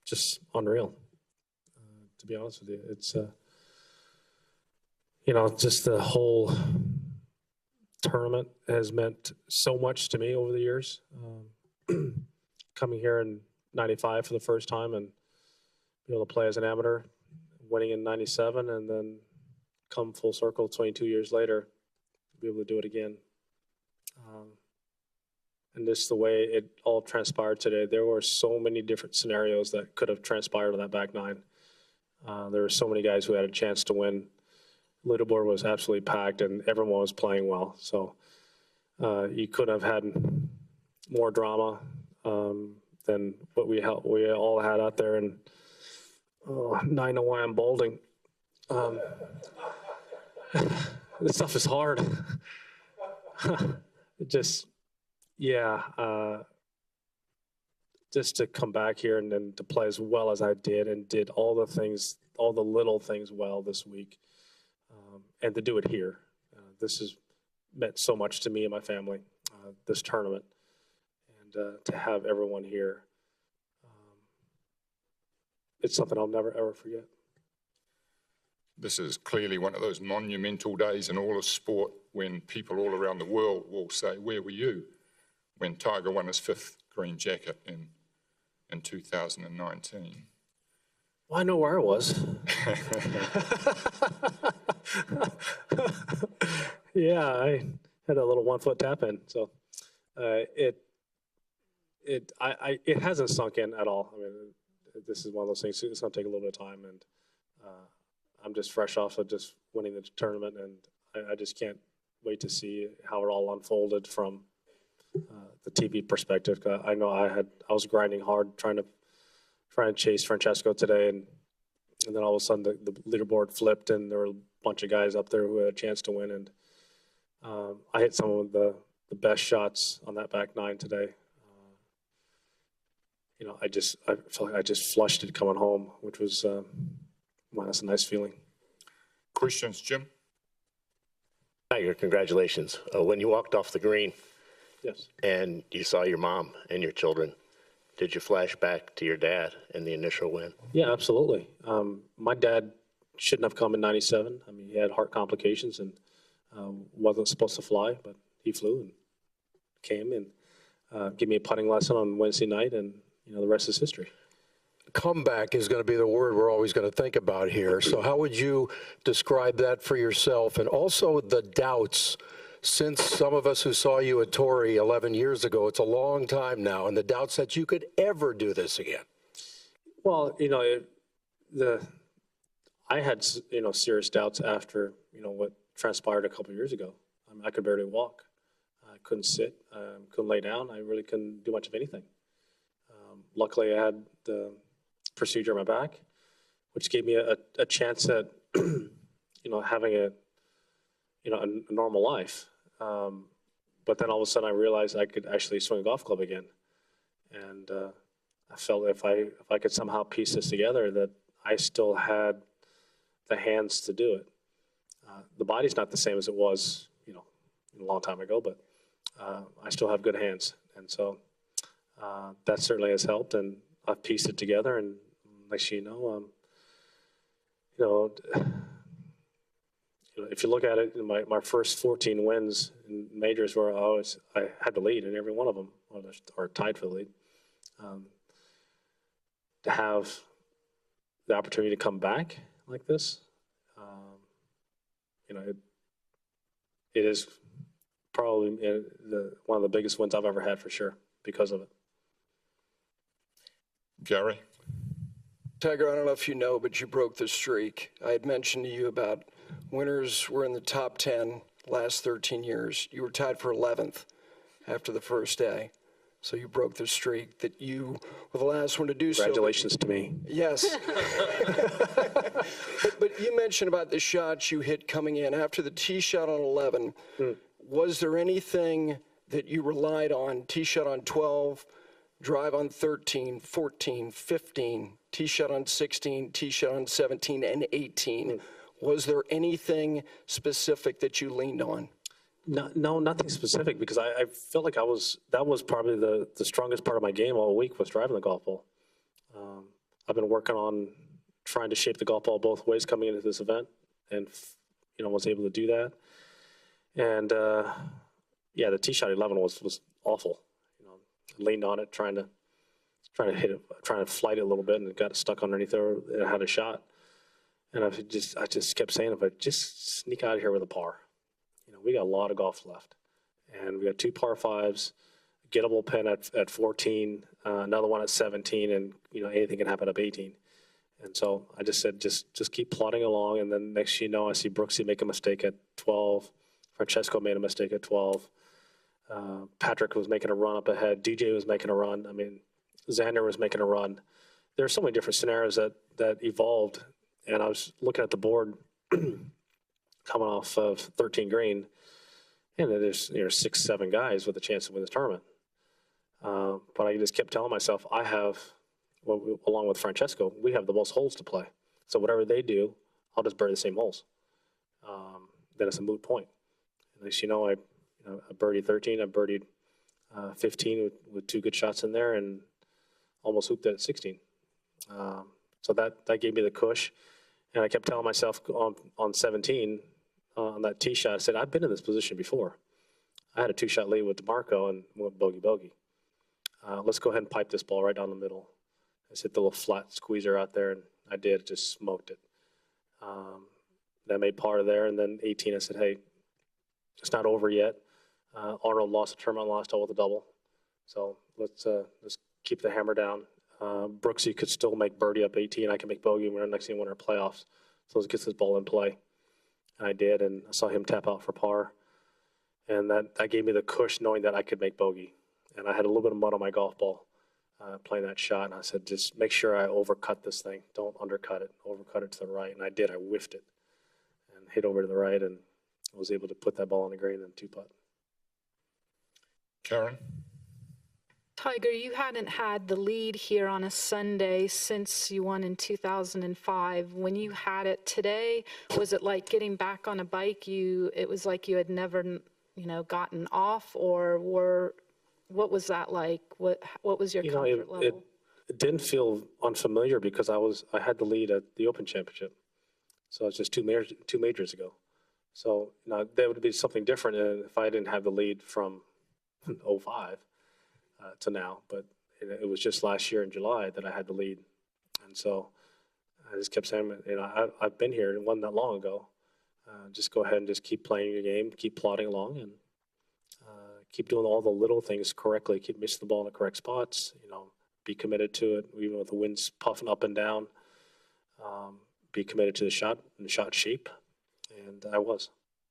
just unreal. To be honest with you, it's you know, just the whole tournament has meant so much to me over the years. Coming here in '95 for the first time and be able to play as an amateur, winning in '97, and then come full circle 22 years later, be able to do it again. And just the way it all transpired today, there were so many different scenarios that could have transpired on that back nine. There were so many guys who had a chance to win. Leaderboard was absolutely packed, and everyone was playing well. So you couldn't have had more drama than what we all had out there. And 9 to 1 bowling. This stuff is hard. It just, yeah, just to come back here and then to play as well as I did and did all the things, all the little things well this week, and to do it here. This has meant so much to me and my family, this tournament, and to have everyone here. It's something I'll never, ever forget. This is clearly one of those monumental days in all of sport when people all around the world will say, where were you when Tiger won his 5th green jacket in 2019? Well, I know where I was. Yeah, I had a little 1-foot tap in, so it hasn't sunk in at all. I mean, this is one of those things. It's going to take a little bit of time, and I'm just fresh off of just winning the tournament, and I just can't wait to see how it all unfolded from the TV perspective. I know I was grinding hard trying to chase Francesco today, and then all of a sudden the leaderboard flipped, and there were a bunch of guys up there who had a chance to win, and I hit some of the best shots on that back nine today. You know, I felt like I just flushed it coming home, which was well, that's a nice feeling. Questions, Jim? Tiger, congratulations. When you walked off the green, Yes. and you saw your mom and your children, did you flash back to your dad and the initial win? Yeah, absolutely. My dad shouldn't have come in '97. I mean, he had heart complications and wasn't supposed to fly, but he flew and came and gave me a putting lesson on Wednesday night, and you know, the rest is history. Comeback is going to be the word we're always going to think about here. So how would you describe that for yourself? And also the doubts, since some of us who saw you at Torrey 11 years ago, it's a long time now, and the doubts that you could ever do this again. Well, you know, I had, you know, serious doubts after, you know, what transpired a couple of years ago. I mean, I could barely walk. I couldn't sit, couldn't lay down. I really couldn't do much of anything. Luckily, I had the procedure on my back, which gave me a chance at, you know, having a normal life. But then all of a sudden I realized I could actually swing a golf club again. And I felt if I could somehow piece this together, that I still had the hands to do it. The body's not the same as it was, you know, a long time ago, but I still have good hands. And so that certainly has helped, and I've pieced it together. And like you know, if you look at it, my first 14 wins in majors where I had the lead in every one of them, or tied for the lead. To have the opportunity to come back like this, you know, it is probably one of the biggest wins I've ever had for sure because of it. Gary? Tiger, I don't know if you know, but you broke the streak. I had mentioned to you about winners were in the top 10 last 13 years. You were tied for 11th after the first day. So you broke the streak that you were the last one to do so. Congratulations to me. Yes. but you mentioned about the shots you hit coming in. After the tee shot on 11, was there anything that you relied on? Tee shot on 12, drive on 13, 14, 15, tee shot on 16, tee shot on 17, and 18. Was there anything specific that you leaned on? No, nothing specific, because I felt like that was probably the strongest part of my game all week was driving the golf ball. I've been working on trying to shape the golf ball both ways coming into this event, and was able to do that. And yeah, the tee shot 11 was awful. I leaned on it trying to hit it, trying to flight it a little bit, and it got stuck underneath there. It had a shot, and I just kept saying, if I just sneak out of here with a par, we got a lot of golf left, and we got 2 par 5s, gettable pin at 14, another one at 17, and anything can happen up 18. And so I just said, just keep plodding along, and then next you know, I see Brooksy make a mistake at 12, Francesco made a mistake at 12, Patrick was making a run up ahead, DJ was making a run. I mean, Xander was making a run. There are so many different scenarios that evolved, and I was looking at the board coming off of 13 green, and there's 6, 7 guys with a chance to win this tournament. But I just kept telling myself, I have, along with Francesco, we have the most holes to play. So whatever they do, I'll just bury the same holes. Then it's a moot point. At least I birdied 13, I birdied 15 with 2 good shots in there, and almost hooped it at 16. So that gave me the cush. And I kept telling myself on 17, on that tee shot, I said, I've been in this position before. I had a 2-shot lead with DeMarco and went bogey. Let's go ahead and pipe this ball right down the middle. I just hit the little flat squeezer out there, and I did, just smoked it. That made par there, and then 18, I said, hey, it's not over yet. Arnold lost a tournament, lost all with a double. So let's keep the hammer down. Brooksy could still make birdie up 18. I can make bogey. We're next thing in our playoffs. So let's get this ball in play. And I did, and I saw him tap out for par. And that gave me the cush knowing that I could make bogey. And I had a little bit of mud on my golf ball playing that shot. And I said, just make sure I overcut this thing. Don't undercut it. Overcut it to the right. And I did. I whiffed it and hit over to the right, and I was able to put that ball on the green and 2-putt. Karen? Tiger, you hadn't had the lead here on a Sunday since you won in 2005. When you had it today, was it like getting back on a bike? It was like you had never, gotten off, or what was that like? What was your comfort level? It didn't feel unfamiliar because I had the lead at the Open Championship. So it's just two majors ago. So that would be something different if I didn't have the lead from 05 to now. But it was just last year in July that I had the lead. And so I just kept saying, I've been here. It wasn't that long ago. Just go ahead and just keep playing your game, keep plodding along, and keep doing all the little things correctly. Keep missing the ball in the correct spots. Be committed to it, even with the winds puffing up and down. Be committed to the shot and the shot shape, and I was.